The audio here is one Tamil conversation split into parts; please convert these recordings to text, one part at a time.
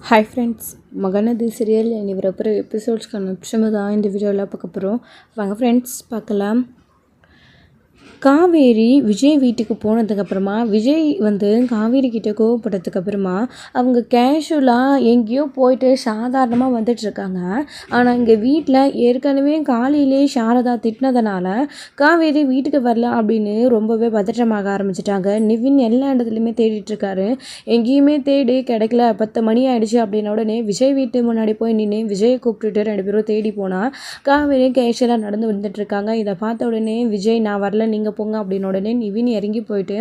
ஹாய் ஃப்ரெண்ட்ஸ், மகநதி சீரியல் இனி வரப்போகிற எபிசோட்ஸ்க்கான விஷயம் தான் இந்த வீடியோவில் பார்க்க போகிறோம். வாங்க ஃப்ரெண்ட்ஸ் பார்க்கலாம். காவேரி விஜய் வீட்டுக்கு போனதுக்கப்புறமா விஜய் காவேரி கிட்டே கோவப்பட்டதுக்கப்புறமா அவங்க கேஷுவலாக எங்கேயோ போயிட்டு சாதாரணமாக வந்துட்டுருக்காங்க. ஆனால் இங்கே வீட்டில் ஏற்கனவே காலையிலே சாரதா திட்டினதுனால காவேரி வீட்டுக்கு வரல அப்படின்னு ரொம்பவே பதற்றமாக ஆரம்பிச்சிட்டாங்க. நிவின் எல்லா இடத்துலையுமே தேடிட்டுருக்காரு. எங்கேயுமே தேடி கிடைக்கல. 10 மணி ஆகிடுச்சு அப்படின்ன உடனே விஜய் வீட்டு முன்னாடி போய் நின்று விஜயை கூப்பிட்டுட்டு 2 பேரும் தேடி போனால் காவேரி கேஷுவலாக நடந்து வந்துட்டுருக்காங்க. இதை பார்த்த உடனே விஜய் நான் வரல நீங்கள் போங்க அப்படின்னு உடனே நிவின் இறங்கி போயிட்டு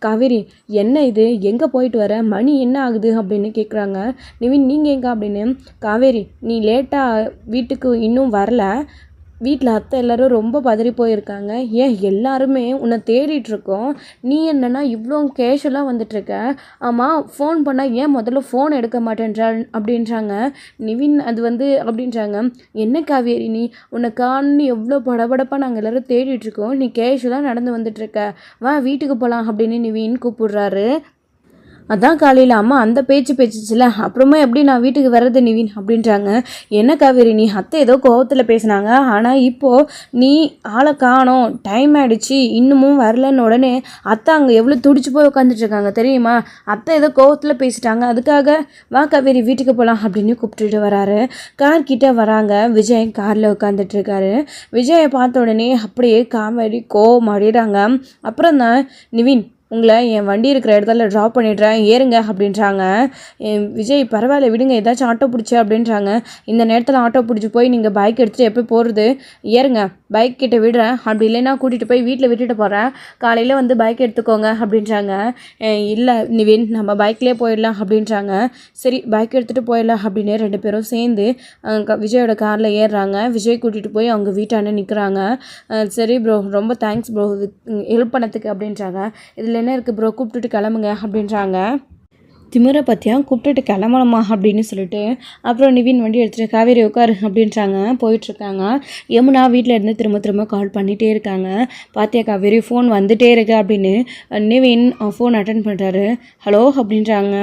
காவேரி என்ன இது, எங்கே போயிட்டு வர, மணி என்ன ஆகுது அப்படின்னு கேட்குறாங்க. நிவின் நீங்கள் எங்கே அப்படின்னு, காவேரி நீ லேட்டாக வீட்டுக்கு இன்னும் வரல, வீட்டில் அத்தை எல்லோரும் ரொம்ப பதறி போயிருக்காங்க, ஏன் எல்லாருமே உன்னை தேடிட்டுருக்கோம், நீ என்னென்னா இவ்வளோ கேஷுவலாக வந்துட்டுருக்க, ஆமாம் ஃபோன் பண்ணால் ஏன் முதல்ல ஃபோன் எடுக்க மாட்டேன்றா அப்படின்றாங்க. நிவின் அது அப்படின்றாங்க, என்ன காவேரி நீ உன்னை காணி எவ்வளோ படபடப்பாக நாங்கள் எல்லோரும் தேடிட்டுருக்கோம், நீ கேஷுவலாக நடந்து வந்துட்டுருக்க, வா வீட்டுக்கு போகலாம் அப்படின்னு நிவின் கூப்பிடுறாரு. அதான் காலையில் அம்மா அந்த பேச்சுச்சுல, அப்புறமா எப்படி நான் வீட்டுக்கு வர்றது நிவின் அப்படின்றாங்க. என்ன காவேரி நீ அத்தை ஏதோ கோவத்தில் பேசினாங்க, ஆனால் இப்போது நீ ஆளை காணோம், டைம் ஆகிடுச்சு இன்னமும் வரலன்னு உடனே அத்தை அங்கே எவ்வளோ துடிச்சு போய் உட்காந்துட்ருக்காங்க தெரியுமா, அத்தை ஏதோ கோவத்தில் பேசிட்டாங்க, அதுக்காக வா காவேரி வீட்டுக்கு போகலாம் அப்படின்னு கூப்பிட்டுட்டு வராரு. கார்கிட்ட வராங்க. விஜய் காரில் உட்காந்துட்ருக்காரு. விஜயை பார்த்த உடனே அப்படியே காவேரி கோவம் அடிறாங்க. அப்புறம் தான் நிவின் உங்களை என் வண்டி இருக்கிற இடத்துல ட்ராப் பண்ணிடுறேன் ஏறுங்க அப்படின்றாங்க. விஜய் பரவாயில்ல விடுங்க, ஏதாச்சும் ஆட்டோ பிடிச்சி அப்படின்றாங்க. இந்த நேரத்தில் ஆட்டோ பிடிச்சி போய் நீங்கள் பைக் எடுத்துகிட்டு எப்போ போகிறது, ஏறுங்க பைக் கிட்ட விடுறேன், அப்படி இல்லைன்னா கூட்டிகிட்டு போய் வீட்டில் விட்டுட்டு போகிறேன், காலையில் பைக் எடுத்துக்கோங்க அப்படின்றாங்க. இல்லை நிவின் நம்ம பைக்லேயே போயிடலாம் அப்படின்றாங்க. சரி பைக் எடுத்துகிட்டு போயிடலாம் அப்படின்னு 2 பேரும் சேர்ந்து விஜயோட காரில் ஏறுறாங்க. விஜய் கூட்டிகிட்டு போய் அவங்க வீட்டாண்ட நிற்கிறாங்க. சரி ப்ரோ ரொம்ப தேங்க்ஸ் ப்ரோ ஹெல்ப் பண்ணதுக்கு அப்படின்றாங்க. இதில் என்ன இருக்குது ப்ரோ, கூப்பிட்டுட்டு கிளம்புங்க அப்படின்றாங்க. திமிரை பற்றியா கூப்பிட்டுட்டு கிளம்பணுமா அப்படின்னு சொல்லிட்டு அப்புறம் நிவின் வண்டி எடுத்துகிட்டு காவேரி உட்காரு அப்படின்றாங்க. போயிட்டுருக்காங்க. யமுனா வீட்டில் இருந்து திரும்ப கால் பண்ணிகிட்டே இருக்காங்க. பாத்தியா காவேரி ஃபோன் வந்துகிட்டே இருக்கு அப்படின்னு நிவின் ஃபோன் அட்டன் பண்ணுறாரு. ஹலோ அப்படின்றாங்க.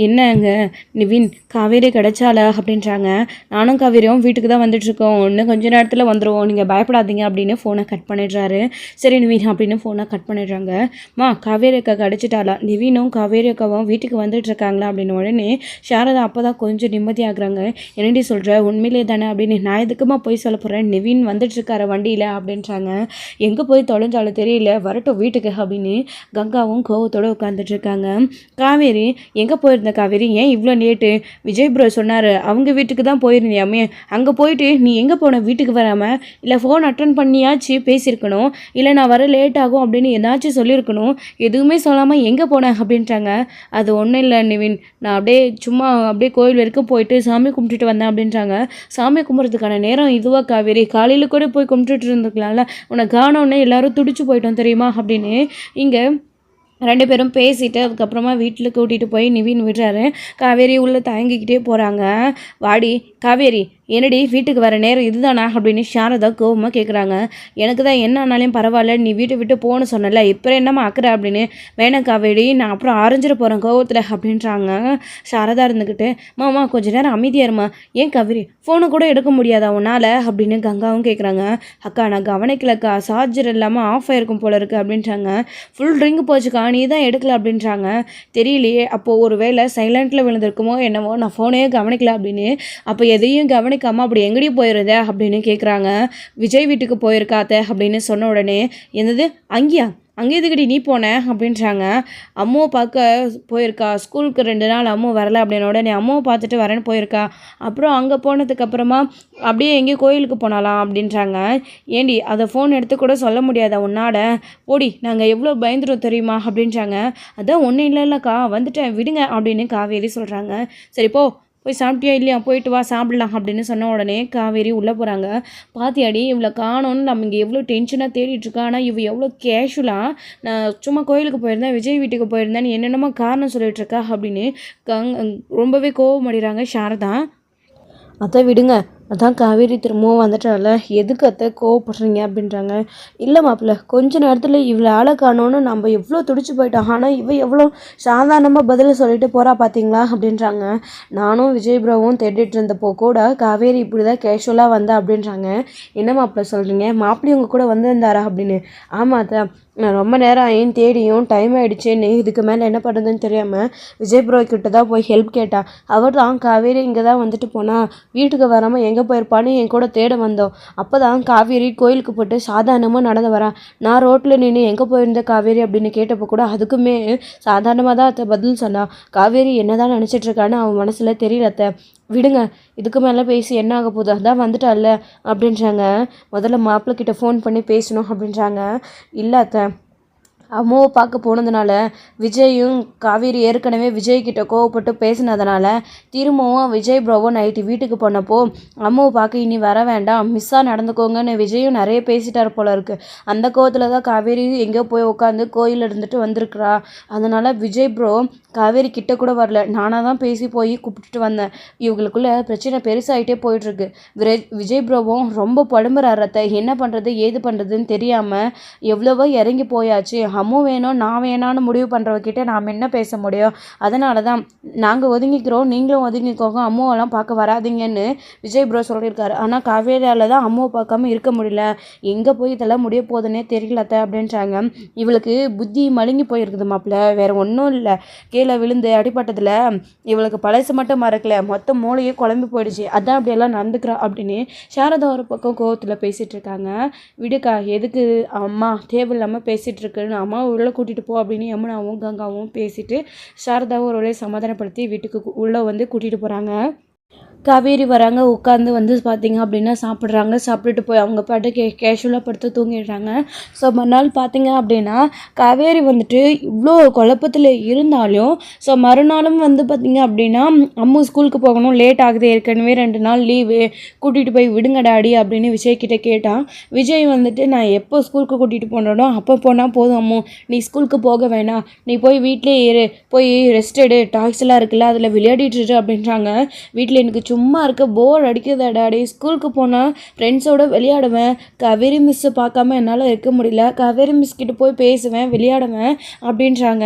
என்னங்க நிவின் காவேரி கிடைச்சால அப்படின்றாங்க. நானும் காவேரியும் வீட்டுக்கு தான் வந்துட்டுருக்கோம், இன்னும் கொஞ்சம் நேரத்தில் வந்துடுவோம், நீங்கள் பயப்படாதீங்க அப்படின்னு ஃபோனை கட் பண்ணிடுறாரு. சரி நிவின் அப்படின்னு ஃபோனை கட் பண்ணிடுறாங்க. காவேரி அக்கா கிடைச்சிட்டாளா, நிவினும் காவேரி அக்காவும் வீட்டுக்கு வந்துட்டு இருக்காங்களா அப்படின்னு உடனே சாரதா அப்போ தான் கொஞ்சம் நிம்மதியாகிறாங்க. என்னடி சொல்கிற, உண்மையிலே தானே அப்படின்னு, நான் எதுக்குமா போய் சொல்ல போகிறேன், நிவின் வந்துட்டுருக்கார வண்டியில் அப்படின்றாங்க. எங்கே போய் தொலைஞ்சாலும் தெரியல, வரட்டும் வீட்டுக்கு அப்படின்னு கங்காவும் கோவத்தோடு உட்காந்துட்ருக்காங்க. காவேரி எங்கே போயிருந்த காவேரி, ஏன் இவ்வளோ லேட்டு, விஜய் ப்ரோ சொன்னார் அவங்க வீட்டுக்கு தான் போயிருந்தியாமே, அங்கே போயிட்டு நீ எங்கே போன வீட்டுக்கு வராமல், இல்லை ஃபோன் அட்டன் பண்ணியாச்சு பேசியிருக்கணும், இல்லை நான் வர லேட் ஆகும் அப்படின்னு ஏதாச்சும் சொல்லியிருக்கணும், எதுவுமே சொல்லாமல் எங்கே போனேன் அப்படின்றாங்க. அது ஒன்றும் இல்லை நிவின், நான் அப்படியே கோயில் வரைக்கும் போயிட்டு சாமி கும்பிட்டுட்டு வந்தேன் அப்படின்றாங்க. சாமி கும்பிட்றதுக்கான நேரம் இதுவாக காவேரி, காலையில் கூட போய் கும்பிட்டுட்டு இருந்துக்கலாம்ல, உன்னை காணோன்னே எல்லாரும் துடிச்சு போயிட்டோம் தெரியுமா அப்படின்னு இங்கே 2 பேரும் பேசிட்டு அதுக்கப்புறமா வீட்டில் கூட்டிகிட்டு போய் நிவின் விடுறாரு. காவேரி உள்ளே தயங்கிக்கிட்டே போகிறாங்க. வாடி காவேரி, என்னடி வீட்டுக்கு வர நேரம் இதுதானா அப்படின்னு சாரதா கோவமாக கேட்குறாங்க. எனக்கு தான் என்ன ஆனாலும் பரவாயில்ல, நீ வீட்டை விட்டு போன்னு சொன்னல, இப்போ என்னம்மா ஆக்குற அப்படின்னு. வேணாம் காவேரி, நான் அப்புறம் ஆரஞ்சிட போகிறேன் கோவத்தில் அப்படின்றாங்க. சாரதா இருந்துக்கிட்டு மாமா கொஞ்ச நேரம் அமைதியாருமா, ஏன் காவேரி ஃபோனை கூட எடுக்க முடியாதா உன்னால் அப்படின்னு கங்காவும் கேட்குறாங்க. அக்கா நான் கவனிக்கலக்கா, சார்ஜர் இல்லாமல் ஆஃப் ஆகிருக்கும் போல இருக்குது அப்படின்றாங்க. ஃபுல் ட்ரிங்க் போச்சுக்கா, நீ தான் எடுக்கல அப்படின்றாங்க. தெரியலையே, அப்போது ஒரு வேளை சைலண்ட்டில் விழுந்திருக்குமோ என்னவோ, நான் ஃபோனையே கவனிக்கல அப்படின்னு. அப்போ எதையும் கவனிக்காமல் அப்படி எங்கேயும் போயிருந்த அப்படின்னு கேட்குறாங்க. விஜய் வீட்டுக்கு போயிருக்காத்த அப்படின்னு சொன்ன உடனே, என்னது அங்கே எதுக்கடி நீ போனேன் அப்படின்றாங்க. அம்மாவை பார்க்க போயிருக்கா, ஸ்கூலுக்கு 2 நாள் அம்மா வரலை அப்படின்ன உடனே அம்மாவை பார்த்துட்டு வரேன்னு போயிருக்கா, அப்புறம் அங்கே போனதுக்கப்புறமா அப்படியே எங்கேயும் கோயிலுக்கு போனாலாம் அப்படின்றாங்க. ஏண்டி அதை ஃபோன் எடுத்து கூட சொல்ல முடியாதா உன்னாட, போடி நாங்கள் எவ்வளோ பயந்துடும் தெரியுமா அப்படின்றாங்க. அதான் ஒன்றும் இல்லைல்லக்கா வந்துட்டேன் விடுங்க அப்படின்னு காவேரி சொல்கிறாங்க. சரி போய் சாப்பிட்டியா இல்லையா, போயிட்டு வா சாப்பிடலாம் அப்படின்னு சொன்ன உடனே காவேரி உள்ளே போகிறாங்க. பாத்தியாடி இவ்வளோ காணோன்னு நம்ம இங்கே எவ்வளோ டென்ஷனாக தேடிட்டுருக்கா, ஆனால் இவ எவ்வளோ கேஷுவலாக நான் சும்மா கோயிலுக்கு போயிருந்தேன் விஜய் வீட்டுக்கு போயிருந்தேன்னு என்னென்னமோ காரணம் சொல்லிகிட்ருக்கா அப்படின்னு ரொம்பவே கோவம் அடிகிறாங்க சாரதா. அதை விடுங்க, அதான் காவேரி திரும்பவும் வந்துட்டால, எதுக்கு அத்தை கோவப்படுறீங்க அப்படின்றாங்க. இல்லை மாப்பிள்ள, கொஞ்ச நேரத்தில் இவ்வளோ ஆளை காணோன்னு நம்ம எவ்வளோ துடிச்சு போயிட்டோம். ஆனால் இவ எவ்வளோ சாதாரணமாக பதில் சொல்லிட்டு போகிறா பார்த்தீங்களா அப்படின்றாங்க. நானும் விஜய் ப்ரோவும் தேடிட்டு இருந்தப்போ கூட காவேரி இப்படி தான் கேஷுவலாக வந்தா அப்படின்றாங்க. என்ன மாப்பிள்ள சொல்கிறீங்க? மாப்பிள்ளை உங்கள் கூட வந்திருந்தாரா அப்படின்னு. ஆமாம் அத்தை, நான் ரொம்ப நேரம் ஆகியும் தேடியும் டைம் ஆகிடுச்சேன்னு இதுக்கு மேலே என்ன பண்ணுறதுன்னு தெரியாமல் விஜய் ப்ரோ கிட்ட தான் போய் ஹெல்ப் கேட்டா. அவர் தான் காவேரி இங்கே தான் வந்துட்டு போனால் வீட்டுக்கு வராமல் எங்கே போயிருப்பான்னு என் கூட தேட வந்தோம். அப்போ தான் காவேரி கோயிலுக்கு போட்டு சாதாரணமாக நடந்து வரா. நான் ரோட்டில் நின்று எங்கே போயிருந்த காவேரி அப்படின்னு கேட்டப்போ கூட அதுக்குமே சாதாரணமாக தான் அத்தை பதில் சொன்னா. காவேரி என்ன தான் நினச்சிட்ருக்கான்னு அவன் மனசில் தெரியல அத்தை. விடுங்க, இதுக்கு மேலே பேசி என்ன ஆக போகுது, அதான் வந்துட்டால அப்படின்றாங்க. முதல்ல மாப்பிள்ளை கிட்ட ஃபோன் பண்ணி பேசணும் அப்படின்றாங்க. இல்லை அத்தை, அம்மாவை பார்க்க போனதுனால விஜயும் காவேரி ஏற்கனவே விஜய்கிட்ட கோவப்பட்டு பேசினதுனால திரும்பவும் விஜய் ப்ரோவோ நைட்டு வீட்டுக்கு போனப்போ அம்மாவை பார்க்க இனி வர வேண்டாம், மிஸ்ஸாக நடந்துக்கோங்கன்னு விஜயும் நிறைய பேசிட்டார் போல இருக்குது. அந்த கோவத்தில் தான் காவேரி எங்கேயோ போய் உட்காந்து கோயில் இருந்துட்டு வந்திருக்கிறா. அதனால் விஜய் ப்ரோ காவேரி கிட்ட கூட வரல, நானாக தான் பேசி போய் கூப்பிட்டுட்டு வந்தேன். இவங்களுக்குள்ள பிரச்சனை பெருசாகிட்டே போயிட்டுருக்கு. விஜய் ப்ரோவும் ரொம்ப புலம்புறாரத்தை, என்ன பண்ணுறது ஏது பண்ணுறதுன்னு தெரியாமல் எவ்வளவோ இறங்கி போயாச்சு. அம்மு வேணும் நான் வேணான்னு முடிவு பண்ணுறவக்கிட்ட நாம் என்ன பேச முடியும்? அதனால தான் நாங்கள் ஒதுங்கிக்கிறோம், நீங்களும் ஒதுங்கிக்கோங்க, அம்மாவெல்லாம் பார்க்க வராதிங்கன்னு விஜய் ப்ரோ சொல்லியிருக்காரு. ஆனால் காவேரியால் தான் அம்மாவை பார்க்காம இருக்க முடியல. எங்கே போய் இதெல்லாம் முடிய போகுதுன்னே தெரியலத்த அப்படின்றாங்க. இவளுக்கு புத்தி மழுங்கி போயிருக்குது மாப்பிள்ள, வேறு ஒன்றும் இல்லை. கீழே விழுந்து அடிப்பட்டதில் இவளுக்கு பழசு மட்டும் மறக்கல, மொத்த மூளையே குழம்பி போயிடுச்சு. அதான் அப்படியெல்லாம் நடந்துக்கிறா அப்படின்னு சாரதா ஒரு பக்கம் கோவத்தில் பேசிகிட்டு இருக்காங்க. விடுக்கா, எதுக்கு அம்மா தேவையில்லாமல் பேசிகிட்டு இருக்குன்னு அம்மா உள்ளே கூட்டிகிட்டு போ அப்படின்னு யமுனாவும் கங்காவும் பேசிட்டு சாரதாவும் ஒரு வேலையை சமாதானப்படுத்தி வீட்டுக்கு உள்ளே வந்து கூட்டிகிட்டு போகிறாங்க. காவேரி வராங்க, உட்காந்து வந்து பார்த்திங்க அப்படின்னா சாப்பிட்றாங்க. சாப்பிட்டுட்டு போய் அவங்க பாட்டு கேஷுவலாக படுத்து தூங்கிடுறாங்க. ஸோ மறுநாள் பார்த்திங்க அப்படின்னா காவேரி வந்துட்டு இவ்வளோ குழப்பத்தில் இருந்தாலும் ஸோ மறுநாளும் வந்து பார்த்திங்க அப்படின்னா அம்மு ஸ்கூலுக்கு போகணும், லேட் ஆகுது, ஏற்கனவே 2 நாள் லீவு, கூட்டிகிட்டு போய் விடுங்க டாடி அப்படின்னு விஜய்கிட்ட கேட்டான். விஜய் வந்துட்டு நான் எப்போ ஸ்கூலுக்கு கூட்டிகிட்டு போனோனோ அப்போ போனால் போதும் அம்மு, நீ ஸ்கூலுக்கு போக வேணாம், நீ போய் வீட்டிலே இரு, போய் ரெஸ்ட் எடு, டாய்ஸ் எல்லாம் இருக்குல்ல அதில் விளையாடிட்டு அப்படின்றாங்க. வீட்டில் எனக்கு சும்மா இருக்க போர் அடிக்குதா டாடி, ஸ்கூலுக்கு போனால் ஃப்ரெண்ட்ஸோடு விளையாடுவேன், காவேரி மிஸ்ஸை பார்க்காம என்னால் இருக்க முடியல, காவேரி மிஸ் கிட்ட போய் பேசுவேன் விளையாடுவேன் அப்படின்றாங்க.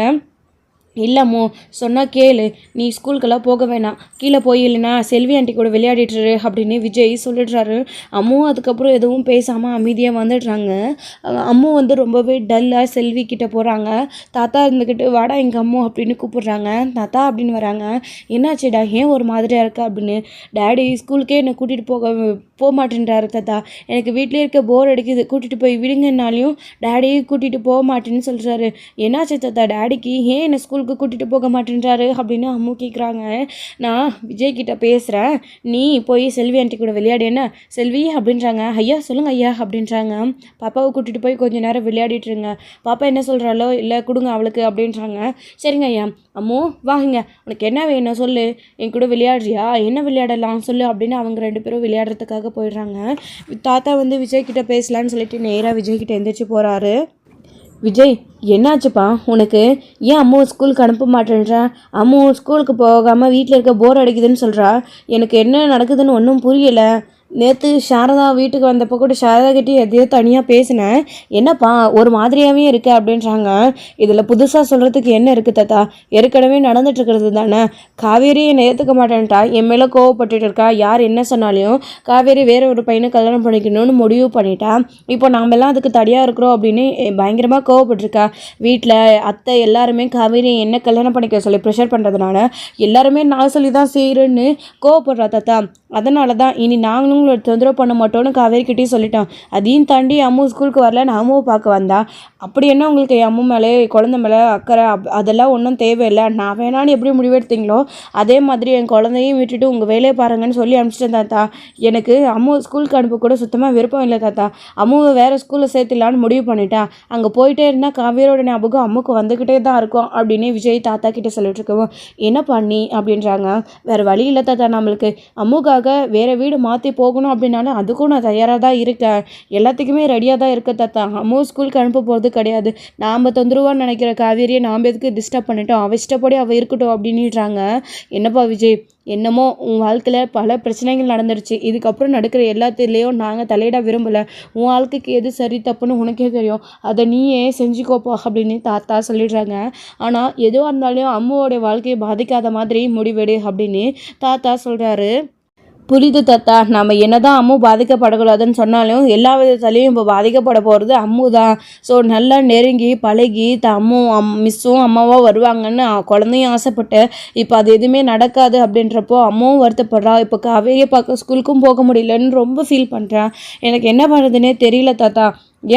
இல்லைம்மோ சொன்னால் கேளு, நீ ஸ்கூலுக்கெல்லாம் போக வேணாம், கீழே போய் இல்லைனா செல்வி ஆண்டி கூட விளையாடிட்டுரு அப்படின்னு விஜய் சொல்லிடுறாரு. அம்முவும் அதுக்கப்புறம் எதுவும் பேசாமல் அமைதியாக வந்துடுறாங்க. அம்மு வந்து ரொம்பவே டல்லாக செல்வி கிட்டே போகிறாங்க. தாத்தா இருந்துக்கிட்டு வாடா எங்கள் அம்மு அப்படின்னு கூப்பிடுறாங்க. தாத்தா அப்படின்னு வராங்க. என்னாச்சுடா, ஏன் ஒரு மாதிரியாக இருக்கா அப்படின்னு. டேடி ஸ்கூலுக்கே என்னை கூட்டிகிட்டு போக மாட்டேன்றாரு தாத்தா, எனக்கு வீட்டிலே இருக்க போர் அடிக்குது, கூட்டிகிட்டு போய் விடுங்கன்னாலையும் டேடியை கூட்டிகிட்டு போக மாட்டேன்னு சொல்கிறாரு. என்னாச்சு தாத்தா, டேடிக்கு ஏன் என்னை ஸ்கூலுக்கு கூட்டிகிட்டு போக மாட்டேன்றாரு அப்படின்னு அம்மு கேட்குறாங்க. நான் விஜய் கிட்ட பேசுகிறேன், நீ போய் செல்வி ஆண்டி கூட விளையாடு என்ன செல்வி அப்படின்றாங்க. ஐயா சொல்லுங்க ஐயா அப்படின்றாங்க. பாப்பாவை கூட்டிகிட்டு போய் கொஞ்சம் நேரம் விளையாடிட்டுருங்க, பாப்பா என்ன சொல்கிறாளோ இல்லை கொடுங்க அவளுக்கு அப்படின்றாங்க. சரிங்க ஐயா. அம்மு வாங்க, உனக்கு என்ன வேணும் சொல்லு, என் கூட விளையாடுறியா, என்ன விளையாடலாம் சொல்லு அப்படின்னு அவங்க 2 பேரும் விளையாடுறதுக்காக போயிடுறாங்க. தாத்தா வந்து விஜய் கிட்ட பேசலான்னு சொல்லிட்டு நேராக விஜய் கிட்ட எந்திரிச்சு போகிறாரு. விஜய் என்னாச்சுப்பா உனக்கு, ஏன் அம்மாவை ஸ்கூலுக்கு அனுப்ப மாட்டேன்றா, அம்மா ஸ்கூலுக்கு போகாமல் வீட்டில் இருக்க போர் அடிக்குதுன்னு சொல்கிறா, எனக்கு என்ன நடக்குதுன்னு ஒன்றும் புரியலை. நேற்று சாரதா வீட்டுக்கு வந்தப்போ கூட சாரதா கிட்டே எதையோ தனியாக பேசினேன், என்னப்பா ஒரு மாதிரியாகவே இருக்கு அப்படின்றாங்க. இதில் புதுசாக சொல்கிறதுக்கு என்ன இருக்குது தாத்தா, ஏற்கனவே நடந்துட்டுருக்கிறது தானே. காவேரி என்னை ஏற்றுக்க மாட்டேன்ட்டா, என் மேலே கோவப்பட்டுட்டு இருக்கா, யார் என்ன சொன்னாலையும் காவேரி வேறு ஒரு பையனை கல்யாணம் பண்ணிக்கணும்னு முடிவு பண்ணிட்டா. இப்போ நாமெல்லாம் அதுக்கு தடியாக இருக்கிறோம் அப்படின்னு பயங்கரமாக கோவப்பட்டிருக்கா. வீட்டில் அத்தை எல்லாருமே காவேரி என்ன கல்யாணம் பண்ணிக்க சொல்லி ப்ரெஷர் பண்ணுறதுனால எல்லாருமே நான் சொல்லி தான் செய்கிறேன்னு கோவப்படுறா தாத்தா. அதனால தான் இனி நாங்களும் உங்களை தொந்தரவு பண்ண மாட்டோன்னு காவேரிக்கிட்டே சொல்லிட்டோம். அதையும் தாண்டி அம்மு ஸ்கூலுக்கு வரல, நான் அம்மாவை பார்க்க வந்தா, அப்படி என்ன உங்களுக்கு என் அம்மு மேலே குழந்தை மேலே அக்கறை அதெல்லாம் ஒன்றும் தேவையில்லை, நான் வேணான்னு எப்படி முடிவெடுத்தீங்களோ அதே மாதிரி என் குழந்தையும் விட்டுட்டு உங்கள் வேலையை பாருங்கன்னு சொல்லி அனுப்பிச்சிட்டேன் தாத்தா. எனக்கு அம்மு ஸ்கூலுக்கு அனுப்ப கூட சுத்தமாக விருப்பம் இல்லை தாத்தா. அம்முவை வேறு ஸ்கூலில் சேர்த்துலான்னு முடிவு பண்ணிட்டேன். அங்கே போயிட்டே இருந்தால் காவேரியோட ஞாபகம் அம்முக்கு வந்துக்கிட்டே தான் இருக்கும் அப்படின்னு விஜய் தாத்தா கிட்டே சொல்லிட்டு இருக்கவும் என்ன பண்ணி அப்படின்றாங்க. வேறு வழி இல்லை தாத்தா, நம்மளுக்கு அம்முக்காக அதுக்காக வேறு வீடு மாற்றி போகணும் அப்படின்னாலும் அதுக்கும் நான் தயாராக தான் இருக்கேன், எல்லாத்துக்குமே ரெடியாக தான் இருக்க தாத்தா. அம்மு ஸ்கூலுக்கு அனுப்ப போகிறது கிடையாது. நாம் தொந்தரவான்னு நினைக்கிற காவேரியை நாம் எதுக்கு டிஸ்டர்ப் பண்ணிட்டோம், அவள் இஷ்டப்படி அவள் இருக்கட்டும் அப்படின்னுறாங்க. என்னப்பா விஜய், என்னமோ உன் வாழ்க்கையில் பல பிரச்சனைகள் நடந்துடுச்சு, இதுக்கப்புறம் நடக்கிற எல்லாத்துலேயும் நாங்கள் தலையிட விரும்பலை. உன் வாழ்க்கைக்கு எது சரி தப்புன்னு உனக்கே தெரியும், அதை நீயே செஞ்சுக்கோப்பா அப்படின்னு தாத்தா சொல்லிடுறாங்க. ஆனால் எதுவாக இருந்தாலும் அம்முவோடைய வாழ்க்கையை பாதிக்காத மாதிரி முடிவெடு அப்படின்னு தாத்தா சொல்கிறாரு. புரியுது தாத்தா, நம்ம என்னதான் அம்மு பாதிக்கப்படக்கூடாதுன்னு சொன்னாலும் எல்லா விதத்துலேயும் இப்போ பாதிக்கப்பட போகிறது அம்மு தான். ஸோ நல்லா நெருங்கி பழகி மிஸ்ஸும் அம்மாவும் வருவாங்கன்னு குழந்தையும் ஆசைப்பட்டு இப்போ அது எதுவுமே நடக்காது அப்படின்றப்போ அம்மாவும் வருத்தப்படுறா. இப்போ காவேரியை பார்க்க ஸ்கூலுக்கும் போக முடியலன்னு ரொம்ப ஃபீல் பண்ணுறேன். எனக்கு என்ன பண்ணுறதுனே தெரியல தாத்தா.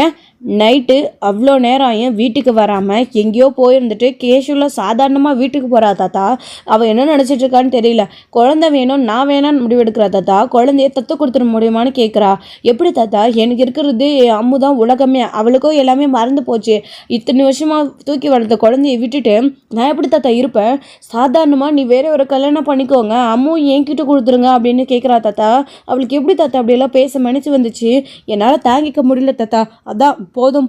ஏன் நைட்டு அவ்வளோ நேரம் ஏன் வீட்டுக்கு வராமல் எங்கேயோ போயிருந்துட்டு கேஷுவலாக சாதாரணமாக வீட்டுக்கு போகிறா தாத்தா? அவள் என்ன நினச்சிட்ருக்கான்னு தெரியல. குழந்தை வேணும் நான் வேணான்னு முடிவெடுக்கிறா தாத்தா. குழந்தைய தத்து கொடுத்துட முடியுமான்னு கேட்குறா. எப்படி தாத்தா, எனக்கு இருக்கிறது அம்மு தான் உலகமே, அவளுக்கும் எல்லாமே மறந்து போச்சு. இத்தனை வருஷமாக தூக்கி வளர்த்த குழந்தைய விட்டுட்டு நான் எப்படி தாத்தா இருப்பேன்? சாதாரணமாக நீ வேற ஒரு கல்யாணம் பண்ணிக்கோங்க, அம்மு என்கிட்ட கொடுத்துருங்க அப்படின்னு கேட்குறா தாத்தா. அவளுக்கு எப்படி தாத்தா அப்படியெல்லாம் பேச மன்னிச்சு வந்துச்சு? என்னால் தாங்கிக்க முடியல தாத்தா. அதான்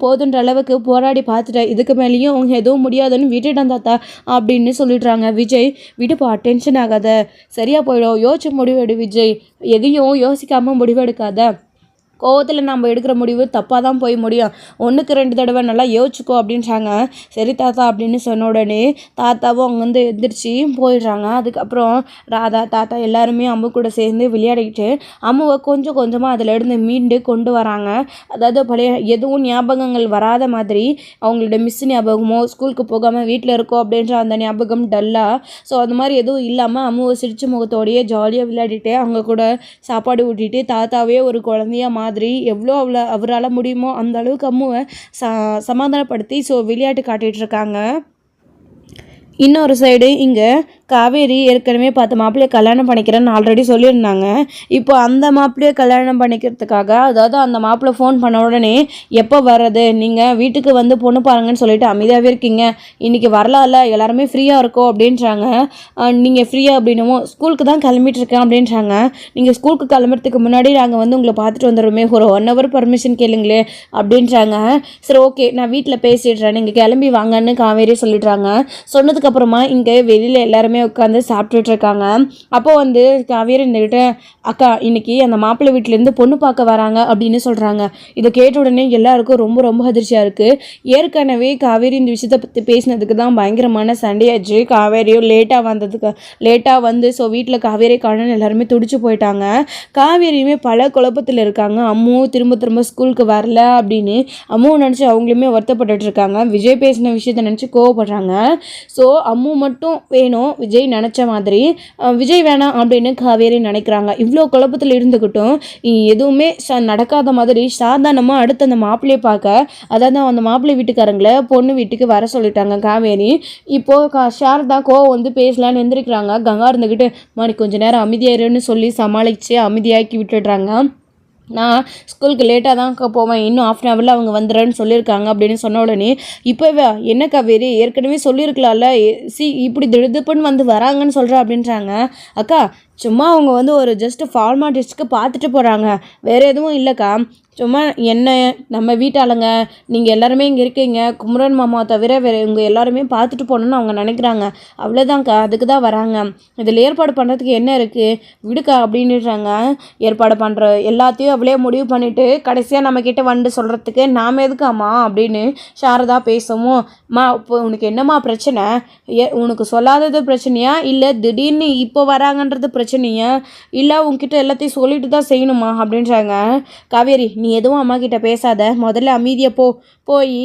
போதுன்ற அளவுக்கு போராடி பார்த்துட்டேன், இதுக்கு மேலேயும் எதுவும் முடியாதுன்னு விட்டுட்டேன் தாத்தா அப்படின்னு சொல்லிடுறாங்க. விஜய், விடுப்பா, டென்ஷன் ஆகாத, சரியாக போயிடும், யோசிச்சு முடிவெடு விஜய், எதையும் யோசிக்காமல் முடிவெடுக்காத. கோவத்தில் நம்ம எடுக்கிற முடிவு தப்பாக தான் போய் முடியும், 1க்கு 2 தடவை நல்லா யோசிச்சுக்கோ அப்படின்றாங்க. சரி தாத்தா அப்படின்னு சொன்ன உடனே தாத்தாவும் அங்கேருந்து எந்திரிச்சு போயிடுறாங்க. அதுக்கப்புறம் ராதா தாத்தா எல்லாருமே அம்மு கூட சேர்ந்து விளையாடிக்கிட்டு அம்முவை கொஞ்சம் கொஞ்சமாக அதில் இருந்து மீண்டு கொண்டு வராங்க. அதாவது பழைய எதுவும் ஞாபகங்கள் வராத மாதிரி அவங்களோட மிஸ் ஞாபகமோ ஸ்கூலுக்கு போகாமல் வீட்டில் இருக்கோ அப்படின்ற அந்த ஞாபகம் டல்லாக, ஸோ அது மாதிரி எதுவும் இல்லாமல் அம்முவை சிரிச்ச முகத்தோடையே ஜாலியாக விளையாடிட்டு அவங்க கூட சாப்பாடு ஊட்டிட்டு தாத்தாவே ஒரு குழந்தையாக மாதிரி எவ்வளோ அவரால் முடியுமோ அந்த அளவுக்கு அம்முவை சமாதானப்படுத்தி ஸோ விளையாட்டு காட்டிகிட்டு இருக்காங்க. இன்னொரு சைடு இங்கே காவேரி ஏற்கனவே பார்த்த மாப்பிள்ளையை கல்யாணம் பண்ணிக்கிறேன்னு ஆல்ரெடி சொல்லியிருந்தாங்க. இப்போ அந்த மாப்பிள்ளையை கல்யாணம் பண்ணிக்கிறதுக்காக, அதாவது அந்த மாப்பிள்ளை ஃபோன் பண்ண உடனே எப்போ வர்றது, நீங்கள் வீட்டுக்கு வந்து பொண்ணு பாருங்கன்னு சொல்லிட்டு அமைதியாகவே இருக்கீங்க, இன்றைக்கி வரலாம்ல, எல்லாருமே ஃப்ரீயாக இருக்கோ அப்படின்றாங்க. நீங்கள் ஃப்ரீயாக அப்படின்னமோ ஸ்கூலுக்கு தான் கிளம்பிட்டு இருக்கேன் அப்படின்றாங்க. நீங்கள் ஸ்கூலுக்கு கிளம்புறதுக்கு முன்னாடி நாங்கள் வந்து உங்களை பார்த்துட்டு வந்துடுமே, ஒரு 1 hour பர்மிஷன் கேளுங்களே அப்படின்றாங்க. சரி ஓகே, நான் வீட்டில் பேசிடுறேன், நீங்கள் கிளம்பி வாங்கன்னு காவேரி சொல்லிடுறாங்க. சொன்னதுக்கப்புறமா இங்கே வெளியில் எல்லாருமே உட்காந்து சாப்பிட்டுட்டு இருக்காங்க. அப்போ வந்து காவேரி இருந்துக்கிட்டு, அக்கா இன்னைக்கு அந்த மாப்பிள்ளை வீட்டிலேருந்து பொண்ணு பார்க்க வராங்க அப்படின்னு சொல்கிறாங்க. இதை கேட்ட உடனே எல்லாருக்கும் ரொம்ப ரொம்ப அதிர்ச்சியாக இருக்குது. ஏற்கனவே காவேரி இந்த விஷயத்தை பற்றி பேசினதுக்கு தான் பயங்கரமான சண்டையாச்சு. காவேரியும் லேட்டாக வந்து ஸோ வீட்டில் காவேரி காணன்னு எல்லாருமே துடிச்சு போயிட்டாங்க. காவேரியுமே பல குழப்பத்தில் இருக்காங்க. அம்மு திரும்ப ஸ்கூலுக்கு வரல அப்படின்னு அம்முவை நினச்சி அவங்களுமே வருத்தப்பட்டு இருக்காங்க. விஜய் பேசின விஷயத்தை நினச்சி கோவப்படுறாங்க. ஸோ அம்மு மட்டும் வேணும் விஜய் நினச்ச மாதிரி, விஜய் வேணாம் அப்படின்னு காவேரி நினைக்கிறாங்க. இவ்வளோ குழப்பத்தில் இருந்துக்கிட்டும் எதுவுமே நடக்காத மாதிரி சாதாரணமாக அடுத்து அந்த மாப்பிள்ளையை பார்க்க, அதாவது அந்த மாப்பிள்ளை வீட்டுக்காரங்களை பொண்ணு வீட்டுக்கு வர சொல்லிட்டாங்க காவேரி. இப்போது சாரதா கோவம் வந்து பேசலான்னு எந்திரிக்கிறாங்க. கங்கா இருந்துக்கிட்டு மணி கொஞ்சம் நேரம் அமைதியாயிருன்னு சொல்லி சமாளித்து அமைதியாக்கி விட்டுடுறாங்க. நான் ஸ்கூலுக்கு லேட்டாக தான் போவேன், இன்னும் 1/2 hourல அவங்க வந்துடுறேன்னு சொல்லியிருக்காங்க அப்படின்னு சொன்ன உடனே, இப்போவே என்ன காவேரி ஏற்கனவே சொல்லியிருக்கலாம்ல, இப்படி திடுதுப்புன்னு வந்து வராங்கன்னு சொல்கிறேன் அப்படின்றாங்க. அக்கா சும்மா அவங்க வந்து ஒரு ஜஸ்ட் ஃபார்மாலிட்டிஸ்க்கு பார்த்துட்டு போகிறாங்க, வேறு எதுவும் இல்லைக்கா, சும்மா என்ன நம்ம வீட்டாளுங்க நீங்கள் எல்லாருமே இங்கே இருக்கீங்க, குமரன் மாமா தவிர வேறு இவங்க எல்லாருமே பார்த்துட்டு போகணுன்னு அவங்க நினைக்கிறாங்க, அவ்வளோதான்க்கா, அதுக்கு தான் வராங்க, இதில் ஏற்பாடு பண்ணுறதுக்கு என்ன இருக்குது விடுக்கா அப்படின்னுறாங்க. ஏற்பாடு பண்ணுற எல்லாத்தையும் அவளே முடிவு பண்ணிவிட்டு கடைசியாக நம்மக்கிட்ட வந்து சொல்கிறதுக்கு நாம் எதுக்காம்மா அப்படின்னு சாரதா பேசவும், இப்போ உனக்கு என்னம்மா பிரச்சனை, உனக்கு சொல்லாதது பிரச்சனையா இல்லை திடீர்னு இப்போ வராங்கன்றது பிரச்சனையா, இல்லை உங்ககிட்ட எல்லாத்தையும் சொல்லிட்டு தான் செய்யணுமா அப்படின்றாங்க. காவேரி நீ எதுவும் அம்மா கிட்ட பேசாத, முதல்ல அமைதியை போய்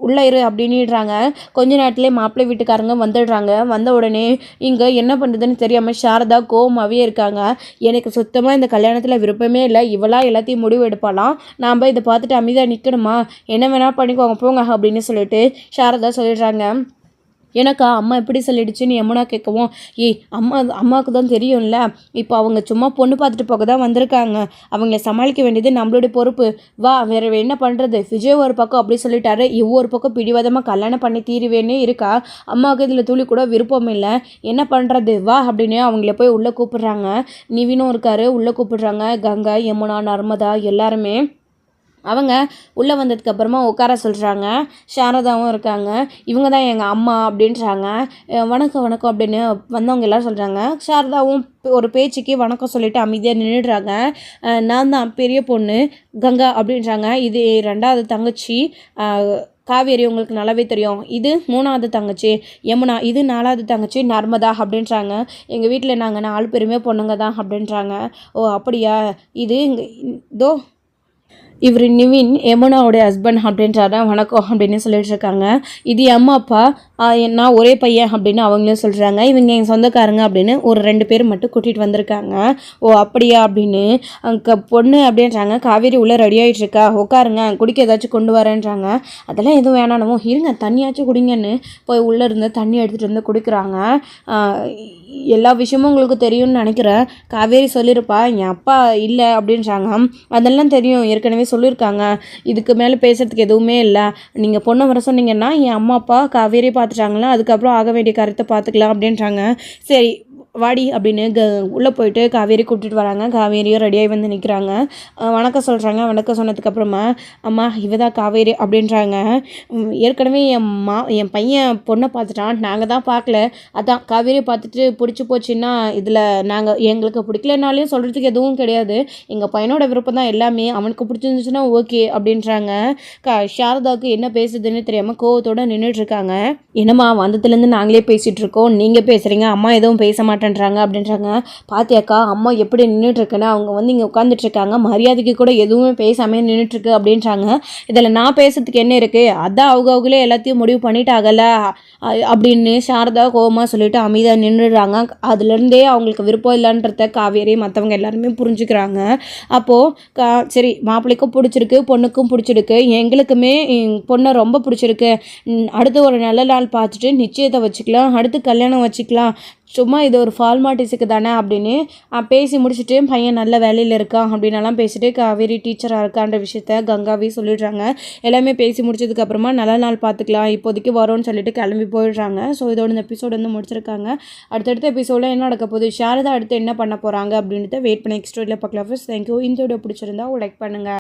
உள்ளே இரு அப்படின்னுறாங்க. கொஞ்ச நேரத்துலேயே மாப்பிள்ளை வீட்டுக்காரங்க வந்துடுறாங்க. வந்த உடனே இங்கே என்ன பண்ணுறதுன்னு தெரியாமல் சாரதா கோவமாகவே இருக்காங்க. எனக்கு சுத்தமாக இந்த கல்யாணத்தில் விருப்பமே இல்லை, இவளா எல்லாத்தையும் முடிவு எடுப்பாலாம், நாம் இதை பார்த்துட்டு அமைதியாக நிற்கணுமா, என்ன வேணால் பண்ணிக்கோங்க போங்க அப்படின்னு சொல்லிட்டு சாரதா சொல்லிடுறாங்க. எனக்கா அம்மா எப்படி சொல்லிடுச்சுன்னு யமுனா கேட்கவும், ஏய் அம்மாவுக்கு தான் தெரியும்ல, இப்போ அவங்க சும்மா பொண்ணு பார்த்துட்டு போக தான் வந்திருக்காங்க, அவங்கள சமாளிக்க வேண்டியது நம்மளுடைய பொறுப்பு, வா வேறு என்ன பண்ணுறது, விஜய் ஒரு பக்கம் அப்படி சொல்லிட்டாரு, ஒரு பக்கம் பிடிவாதமாக கல்யாணம் பண்ணி தீருவேன்னே இருக்கா, அம்மாவுக்கு இதில் துளி கூட விருப்பம் இல்லை, என்ன பண்ணுறது வா அப்படின்னு அவங்கள போய் உள்ளே கூப்பிடுறாங்க. நிவினும் இருக்காரு, உள்ளே கூப்பிடுறாங்க. கங்கா, யமுனா, நர்மதா எல்லாருமே அவங்க உள்ளே வந்ததுக்கப்புறமா உட்கார சொல்கிறாங்க. சாரதாவும் இருக்காங்க. இவங்க தான் எங்கள் அம்மா அப்படின்றாங்க. வணக்கம் வணக்கம் அப்படின்னு வந்தவங்க எல்லோரும் சொல்கிறாங்க. சாரதாவும் ஒரு பேச்சுக்கு வணக்கம் சொல்லிவிட்டு அமைதியாக நின்றுடுறாங்க. நான் தான் பெரிய பொண்ணு கங்கா அப்படின்றாங்க. இது 2வது தங்கச்சி காவேரி, உங்களுக்கு நல்லாவே தெரியும். இது 3வது தங்கச்சி யமுனா, இது 4வது தங்கச்சி நர்மதா அப்படின்றாங்க. எங்கள் வீட்டில் நாங்கள் 4 பேருமே பொண்ணுங்க தான் அப்படின்றாங்க. ஓ அப்படியா, இது இதோ இவர் நிவின் யமுனாவுடைய ஹஸ்பண்ட் அப்படின்றாரா, வணக்கம் அப்படின்னு சொல்லிட்டு இருக்காங்க. இது அம்மா அப்பா, நான் ஒரே பையன் அப்படின்னு அவங்களும் சொல்கிறாங்க. இவங்க எங்கள் சொந்தக்காரங்க அப்படின்னு ஒரு 2 பேர் மட்டும் கூட்டிகிட்டு வந்திருக்காங்க. ஓ அப்படியா அப்படின்னு அங்கே பொண்ணு அப்படின்றாங்க. காவேரி உள்ளே ரெடி ஆகிட்டு இருக்கா, உட்காருங்க குடிக்க ஏதாச்சும் கொண்டு வரேன்றாங்க. அதெல்லாம் எதுவும் வேணானவும், இருங்க தண்ணியாச்சும் குடிங்கன்னு போய் உள்ளே இருந்து தண்ணி எடுத்துகிட்டு வந்து குடிக்கிறாங்க. எல்லா விஷயமும் உங்களுக்கு தெரியும்னு நினைக்கிறேன். காவேரி சொல்லியிருப்பா என் அப்பா இல்லை அப்படின்றாங்க. அதெல்லாம் தெரியும், ஏற்கனவே சொல்லியிருக்காங்க, இதுக்கு மேலே பேசுகிறதுக்கு எதுவுமே இல்லை, நீங்கள் பொண்ணை வர சொன்னீங்கன்னா என் அம்மா அப்பா காவேரி பார்த்துட்டாங்களா, அதுக்கப்புறம் ஆக வேண்டிய காரியத்தை பார்த்துக்கலாம் அப்படின்றாங்க. சரி வாடி அப்படின்னு உள்ளே போயிட்டு காவேரி கூப்பிட்டுட்டு வராங்க. காவேரியும் ரெடியாகி வந்து நிற்கிறாங்க. வணக்கம் சொல்கிறாங்க. வணக்கம் சொன்னதுக்கப்புறமா, அம்மா இவ தான் காவேரி அப்படின்றாங்க. ஏற்கனவே என் பையன் பொண்ணை பார்த்துட்டான், நாங்கள் தான் பார்க்கல, அதான் காவேரியை பார்த்துட்டு பிடிச்சி போச்சுன்னா இதில் நாங்கள் எங்களுக்கு பிடிக்கலனாலையும் சொல்கிறதுக்கு எதுவும் கிடையாது, எங்கள் பையனோட விருப்பம் தான் எல்லாமே, அவனுக்கு பிடிச்சிருந்துச்சுன்னா ஓகே அப்படின்றாங்க. சாரதாவுக்கு என்ன பேசுதுன்னு தெரியாமல் கோவத்தோடு நின்றுட்டுருக்காங்க. என்னம்மா வந்ததுலேருந்து நாங்களே பேசிகிட்டு இருக்கோம், நீங்கள் பேசுகிறீங்க, அம்மா எதுவும் பேச மாட்டேன்றாங்க அப்படின்றாங்க. பாத்தியாக்கா அம்மா எப்படி நின்றுட்டுருக்குன்னு, அவங்க வந்து இங்கே உட்காந்துட்ருக்காங்க, மரியாதைக்கு கூட எதுவுமே பேசாமல் நின்றுட்டுருக்கு அப்படின்றாங்க. இதில் நான் பேசுறதுக்கு என்ன இருக்குது, அதான் அவங்களே எல்லாத்தையும் முடிவு பண்ணிட்டாகல அப்படின்னு சாரதா கோவமாக சொல்லிட்டு அமைதியாக நின்றுடுறாங்க. அதுலேருந்தே அவங்களுக்கு விருப்பம் இல்லைன்றத காவேரி மற்றவங்க எல்லாருமே புரிஞ்சுக்கிறாங்க. அப்போது சரி மாப்பிள்ளைக்கும் பிடிச்சிருக்கு, பொண்ணுக்கும் பிடிச்சிருக்கு, எங்களுக்குமே பொண்ணை ரொம்ப பிடிச்சிருக்கு, அடுத்து ஒரு நல்ல நாள் பார்த்துட்டு நிச்சயத்தை வச்சுக்கலாம், அடுத்து கல்யாணம் வச்சுக்கலாம், சும்மா இது ஒரு ஃபார்மாலிட்டிஸுக்கு தானே அப்படின்னு பேசி முடிச்சுட்டு பையன் நல்ல வேலையில் இருக்கான் அப்படின்னலாம் பேசிட்டு காவேரி டீச்சராக இருக்கான்ற விஷயத்த கங்காவே சொல்லிடுறாங்க. எல்லாமே பேசி முடிச்சதுக்கப்புறமா நல்ல நாள் பார்த்துக்கலாம், இப்போதைக்கு வரோன்னு சொல்லிட்டு கிளம்பி போயிடுறாங்க. ஸோ இதோட இந்த எபிசோடு வந்து முடிச்சிருக்காங்க. அடுத்தடுத்த எபிசோடில் என்ன நடக்க போகுது, சாரதா அடுத்து என்ன பண்ண போகிறாங்க அப்படின்றத வெயிட் பண்ணி நெக்ஸ்ட் வீடியோவில் பார்க்கலாம். தேங்க்யூ. இந்த வீடியோ பிடிச்சிருந்தா லைக் பண்ணுங்கள்.